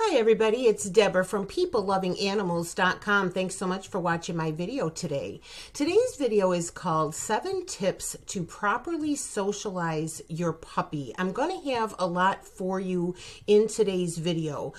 Hi everybody, it's Deborah from peoplelovinganimals.com. Thanks so much for watching my video today. Today's video is called 7 Tips to Properly Socialize Your Puppy. I'm going to have a lot for you in today's video.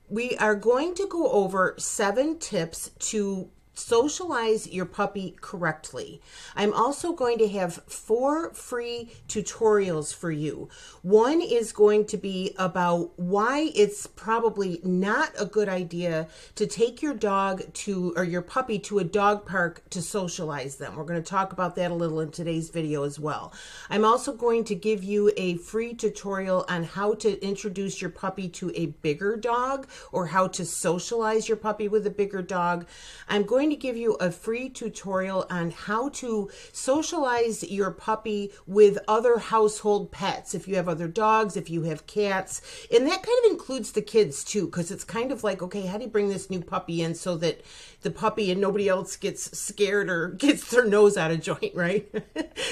We are going to go over 7 tips to socialize your puppy correctly. I'm also going to have 4 free tutorials for you. One is going to be about why it's probably not a good idea to take your dog to, or your puppy to a dog park to socialize them. We're going to talk about that a little in today's video as well. I'm also going to give you a free tutorial on how to introduce your puppy to a bigger dog or how to socialize your puppy with a bigger dog. I'm going to give you a free tutorial on how to socialize your puppy with other household pets. If you have other dogs, if you have cats, and that kind of includes the kids too, because it's kind of like, okay, how do you bring this new puppy in so that the puppy and nobody else gets scared or gets their nose out of joint, right?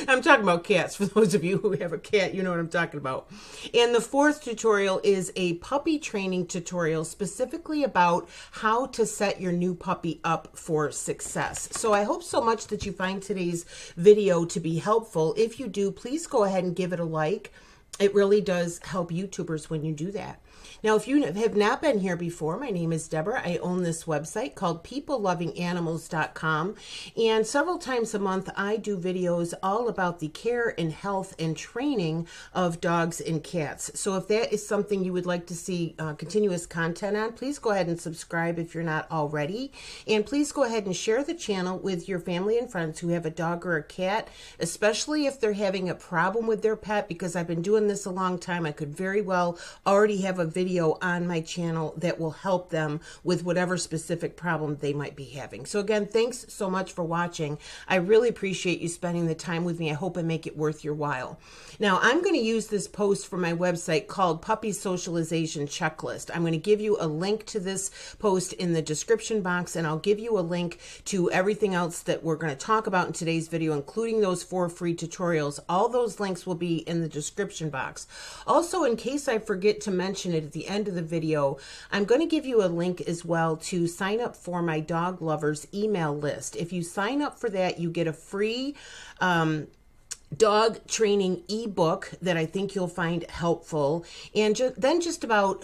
I'm talking about cats. For those of you who have a cat, you know what I'm talking about. And the 4th tutorial is a puppy training tutorial specifically about how to set your new puppy up for success. So I hope so much that you find today's video to be helpful. If you do, please go ahead and give it a like. It really does help YouTubers when you do that. Now, if you have not been here before, my name is Deborah. I own this website called peoplelovinganimals.com, and several times a month I do videos all about the care and health and training of dogs and cats. So if that is something you would like to see continuous content on, please go ahead and subscribe if you're not already, and please go ahead and share the channel with your family and friends who have a dog or a cat, especially if they're having a problem with their pet, because I've been doing this a long time. I could very well already have a video on my channel that will help them with whatever specific problem they might be having. So again, thanks so much for watching. I really appreciate you spending the time with me. I hope I make it worth your while. Now, I'm going to use this post from my website called Puppy Socialization Checklist. I'm going to give you a link to this post in the description box, and I'll give you a link to everything else that we're going to talk about in today's video, including those 4 free tutorials. All those links will be in the description box. Also, in case I forget to mention it at the end of the video, I'm going to give you a link as well to sign up for my dog lovers email list. If you sign up for that, you get a free dog training ebook that I think you'll find helpful. And then just about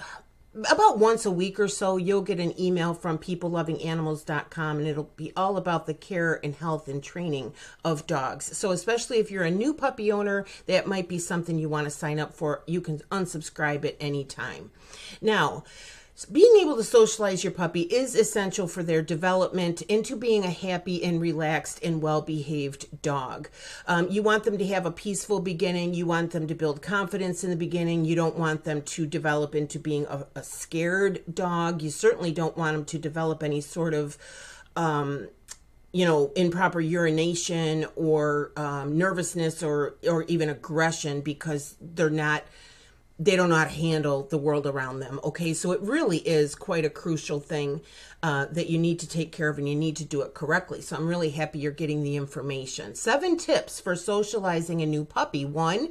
once a week or so, you'll get an email from peoplelovinganimals.com, and it'll be all about the care and health and training of dogs. So especially if you're a new puppy owner, that might be something you want to sign up for. You can unsubscribe at any time. Now, being able to socialize your puppy is essential for their development into being a happy and relaxed and well-behaved dog. You want them to have a peaceful beginning. You want them to build confidence in the beginning. You don't want them to develop into being a scared dog. You certainly don't want them to develop any sort of improper urination or nervousness or even aggression, because they don't know how to handle the world around them. Okay, so it really is quite a crucial thing that you need to take care of, and you need to do it correctly. So I'm really happy you're getting the information. 7 tips for socializing a new puppy. 1,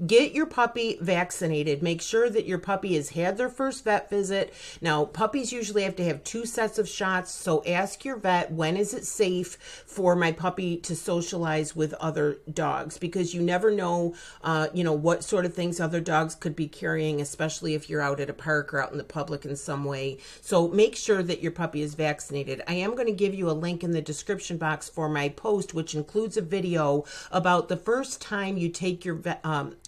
get your puppy vaccinated. Make sure that your puppy has had their first vet visit. Now, puppies usually have to have 2 sets of shots, so ask your vet, when is it safe for my puppy to socialize with other dogs? Because you never know, what sort of things other dogs could be carrying, especially if you're out at a park or out in the public in some way. So make sure that your puppy is vaccinated. I am going to give you a link in the description box for my post, which includes a video about the first time you take your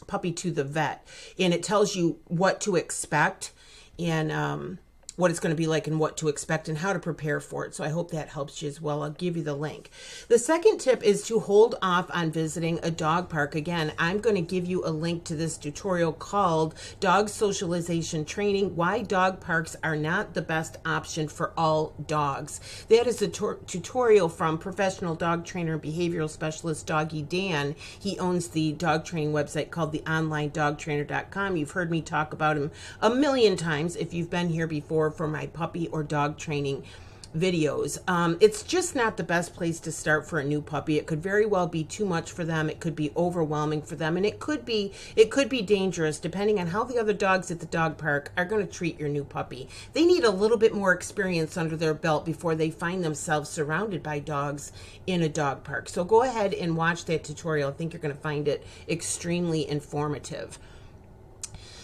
puppy to the vet, and it tells you what to expect and what it's going to be like and what to expect and how to prepare for it. So I hope that helps you as well. I'll give you the link. The second tip is to hold off on visiting a dog park. Again, I'm going to give you a link to this tutorial called Dog Socialization Training, Why Dog Parks Are Not the Best Option for All Dogs. That is a tutorial from professional dog trainer and behavioral specialist Doggy Dan. He owns the dog training website called theonlinedogtrainer.com. You've heard me talk about him a million times if you've been here before for my puppy or dog training videos. It's just not the best place to start for a new puppy. It could very well be too much for them. It could be overwhelming for them, and it could be dangerous depending on how the other dogs at the dog park are going to treat your new puppy. They need a little bit more experience under their belt before they find themselves surrounded by dogs in a dog park. So go ahead and watch that tutorial. I think you're going to find it extremely informative.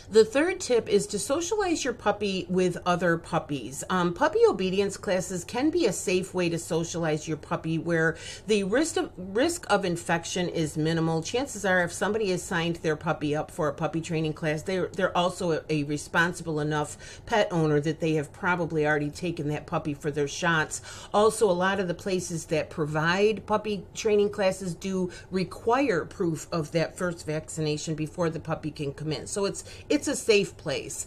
The third tip is to socialize your puppy with other puppies. Puppy obedience classes can be a safe way to socialize your puppy where the risk of infection is minimal. Chances are if somebody has signed their puppy up for a puppy training class, they're also a responsible enough pet owner that they have probably already taken that puppy for their shots. Also, a lot of the places that provide puppy training classes do require proof of that first vaccination before the puppy can come in. So it's a safe place.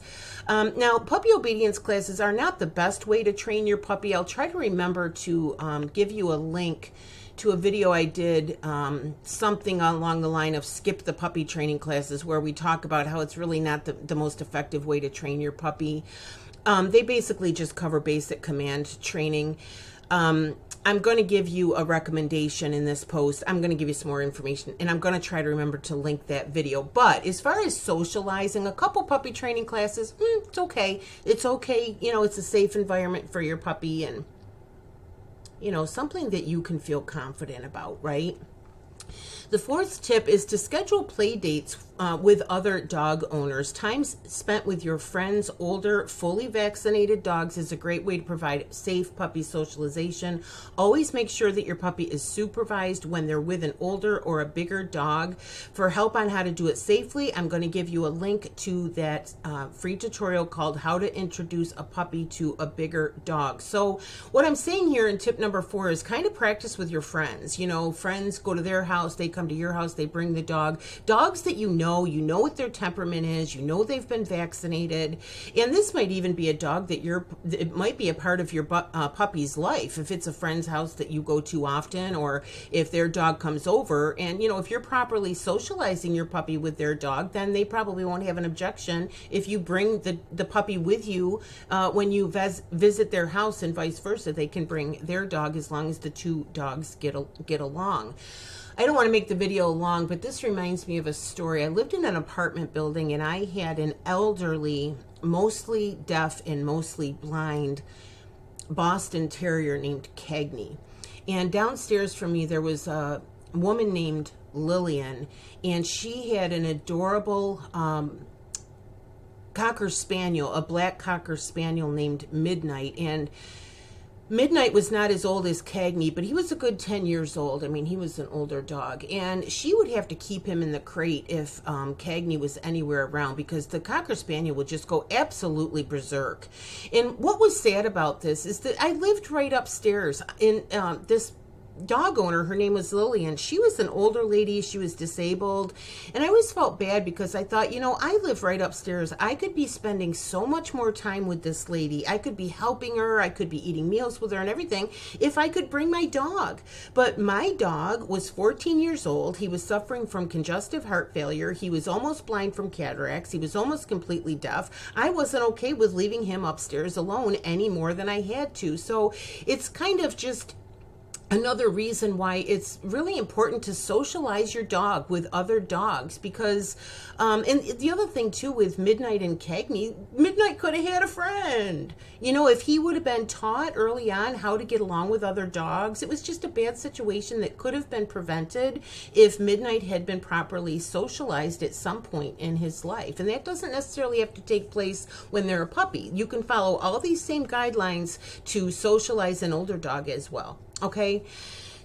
Now, puppy obedience classes are not the best way to train your puppy. I'll try to remember to give you a link to a video I did, something along the line of skip the puppy training classes, where we talk about how it's really not the most effective way to train your puppy. They basically just cover basic command training. I'm going to give you a recommendation in this post. I'm going to give you some more information, and I'm going to try to remember to link that video. But as far as socializing, a couple puppy training classes, it's okay. It's okay. You know, it's a safe environment for your puppy, and, you know, something that you can feel confident about, right? The fourth tip is to schedule play dates with other dog owners. Time spent with your friends' older, fully vaccinated dogs is a great way to provide safe puppy socialization. Always make sure that your puppy is supervised when they're with an older or a bigger dog. For help on how to do it safely, I'm going to give you a link to that free tutorial called How to Introduce a Puppy to a Bigger Dog. So what I'm saying here in tip number 4 is kind of practice with your friends. You know, friends go to their house, they come to your house, they bring the dog. Dogs that you know what their temperament is, you know they've been vaccinated, and this might even be a dog that it might be a part of your puppy's life if it's a friend's house that you go to often, or if their dog comes over. And, you know, if you're properly socializing your puppy with their dog, then they probably won't have an objection if you bring the puppy with you when you visit their house, and vice versa. They can bring their dog as long as the two dogs get along. I don't want to make the video long, but this reminds me of a story. I lived in an apartment building, and I had an elderly, mostly deaf and mostly blind Boston Terrier named Cagney. And downstairs from me, there was a woman named Lillian, and she had an adorable Cocker Spaniel, a black Cocker Spaniel named Midnight. And Midnight was not as old as Cagney, but he was a good 10 years old. I mean, he was an older dog. And she would have to keep him in the crate if Cagney was anywhere around, because the Cocker Spaniel would just go absolutely berserk. And what was sad about this is that I lived right upstairs in this dog owner. Her name was Lillian. She was an older lady. She was disabled. And I always felt bad because I thought, you know, I live right upstairs. I could be spending so much more time with this lady. I could be helping her. I could be eating meals with her and everything if I could bring my dog. But my dog was 14 years old. He was suffering from congestive heart failure. He was almost blind from cataracts. He was almost completely deaf. I wasn't okay with leaving him upstairs alone any more than I had to. So it's kind of just another reason why it's really important to socialize your dog with other dogs, because and the other thing too with Midnight and Cagney, Midnight could have had a friend. You know, if he would have been taught early on how to get along with other dogs, it was just a bad situation that could have been prevented if Midnight had been properly socialized at some point in his life. And that doesn't necessarily have to take place when they're a puppy. You can follow all these same guidelines to socialize an older dog as well. Okay.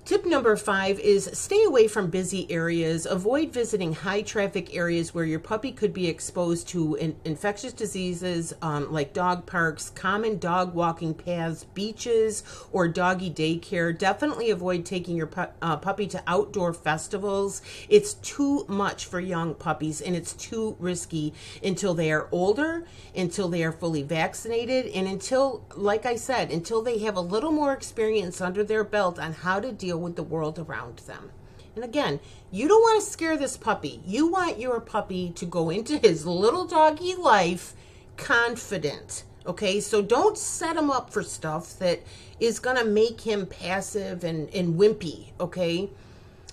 Tip number 5 is stay away from busy areas. Avoid visiting high traffic areas where your puppy could be exposed to infectious diseases like dog parks, common dog walking paths, beaches, or doggy daycare. Definitely avoid taking your puppy to outdoor festivals. It's too much for young puppies, and it's too risky until they are older, until they are fully vaccinated, and until, like I said, until they have a little more experience under their belt on how to deal with the world around them. And again, you don't want to scare this puppy. You want your puppy to go into his little doggy life confident. Okay, so don't set him up for stuff that is going to make him passive and wimpy. Okay,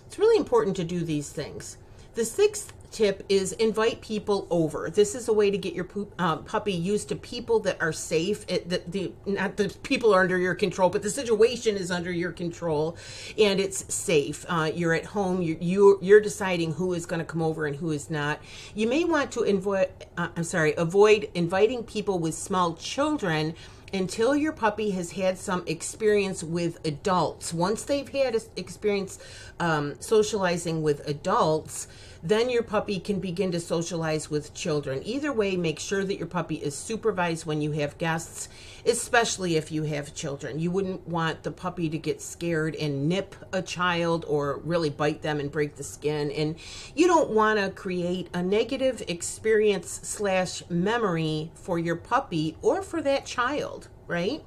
it's really important to do these things. The sixth tip is invite people over. This is a way to get your puppy used to people that are safe. Not the people are under your control, but the situation is under your control and it's safe. You're at home. You're deciding who is going to come over and who is not. You may want to avoid inviting people with small children until your puppy has had some experience with adults. Once they've had experience socializing with adults, then your puppy can begin to socialize with children. Either way, make sure that your puppy is supervised when you have guests, especially if you have children. You wouldn't want the puppy to get scared and nip a child or really bite them and break the skin. And you don't want to create a negative experience / memory for your puppy or for that child, right?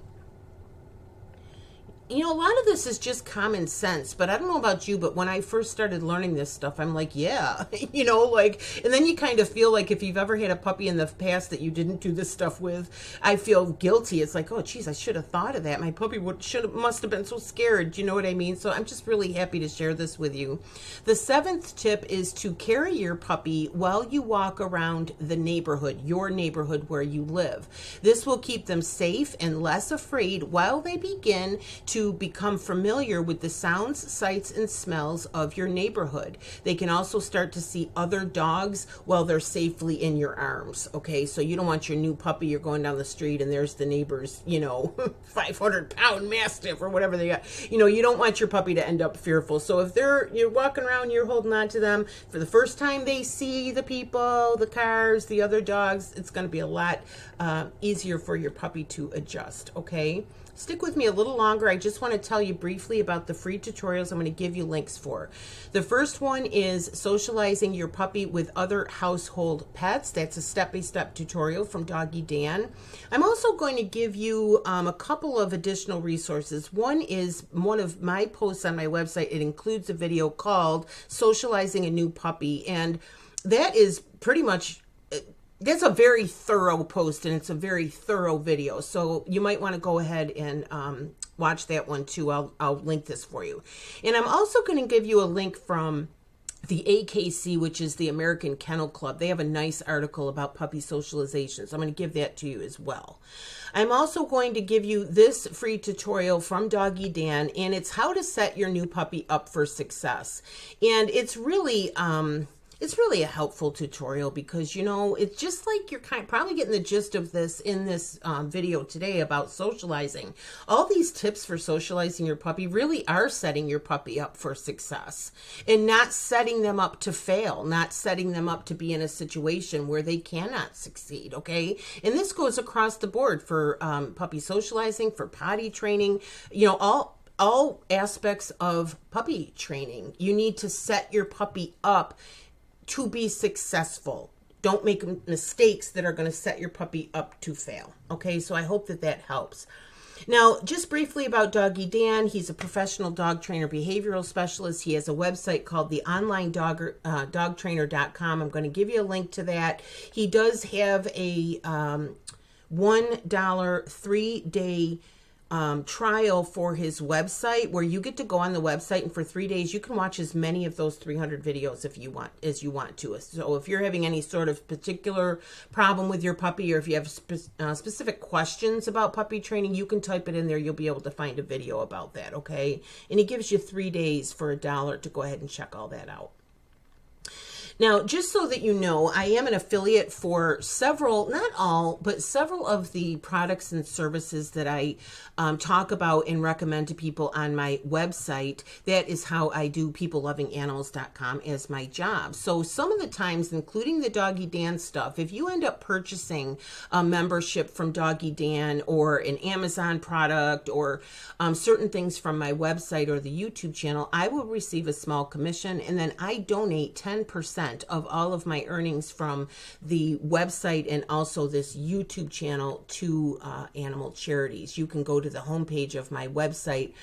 You know, a lot of this is just common sense, but I don't know about you, but when I first started learning this stuff, I'm like, yeah, you know, like, and then you kind of feel like if you've ever had a puppy in the past that you didn't do this stuff with, I feel guilty. It's like, oh, geez, I should have thought of that. My puppy must have been so scared. You know what I mean? So I'm just really happy to share this with you. The seventh tip is to carry your puppy while you walk around the neighborhood, your neighborhood where you live. This will keep them safe and less afraid while they begin to become familiar with the sounds, sights, and smells of your neighborhood. They can also start to see other dogs while they're safely in your arms. Okay, so you don't want your new puppy, you're going down the street and there's the neighbor's, 500-pound mastiff or whatever they got. You don't want your puppy to end up fearful. So if you're walking around, you're holding on to them, for the first time they see the people, the cars, the other dogs, it's going to be a lot easier for your puppy to adjust. Okay, stick with me a little longer. I just want to tell you briefly about the free tutorials I'm going to give you links for. The first one is socializing your puppy with other household pets. That's a step-by-step tutorial from Doggy Dan. I'm also going to give you a couple of additional resources. One is one of my posts on my website. It includes a video called Socializing a New Puppy, and that is pretty much that's a very thorough post and it's a very thorough video. So you might want to go ahead and watch that one too. I'll link this for you. And I'm also going to give you a link from the AKC, which is the American Kennel Club. They have a nice article about puppy socialization. So I'm going to give that to you as well. I'm also going to give you this free tutorial from Doggy Dan, and it's how to set your new puppy up for success. And it's really a helpful tutorial because, it's just like you're probably getting the gist of this in this video today about socializing. All these tips for socializing your puppy really are setting your puppy up for success and not setting them up to fail, not setting them up to be in a situation where they cannot succeed, okay? And this goes across the board for puppy socializing, for potty training, all aspects of puppy training. You need to set your puppy up to be successful. Don't make mistakes that are going to set your puppy up to fail. Okay, so I hope that helps. Now, just briefly about Doggy Dan. He's a professional dog trainer, behavioral specialist. He has a website called theonlinedogtrainer.com. I'm going to give you a link to that. He does have a $1 3-day trial for his website where you get to go on the website and for 3 days you can watch as many of those 300 videos as you want to. So if you're having any sort of particular problem with your puppy, or if you have specific questions about puppy training, you can type it in there. You'll be able to find a video about that. Okay, and he gives you 3 days for $1 to go ahead and check all that out. Now, just so that you know, I am an affiliate for several, not all, but several of the products and services that I talk about and recommend to people on my website. That is how I do peoplelovinganimals.com as my job. So some of the times, including the Doggy Dan stuff, if you end up purchasing a membership from Doggy Dan or an Amazon product or certain things from my website or the YouTube channel, I will receive a small commission, and then I donate 10% of all of my earnings from the website and also this YouTube channel to animal charities. You can go to the homepage of my website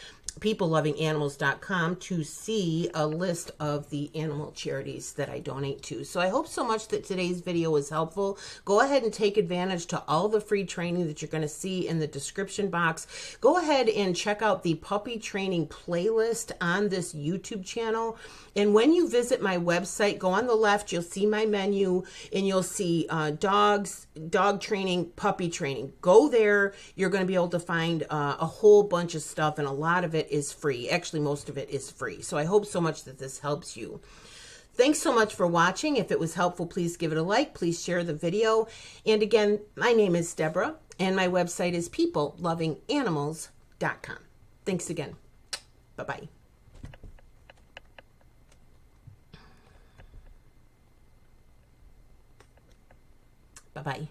peoplelovinganimals.com to see a list of the animal charities that I donate to. So I hope so much that today's video was helpful. Go ahead and take advantage to all the free training that you're going to see in the description box. Go ahead and check out the puppy training playlist on this YouTube channel. And when you visit my website, go on the left, you'll see my menu, and you'll see dog training, puppy training. Go there. You're going to be able to find a whole bunch of stuff, and a lot of it is free. Actually, most of it is free. So I hope so much that this helps you. Thanks so much for watching. If it was helpful, please give it a like. Please share the video. And again, my name is Deborah, and my website is peoplelovinganimals.com. Thanks again. Bye-bye. Bye-bye.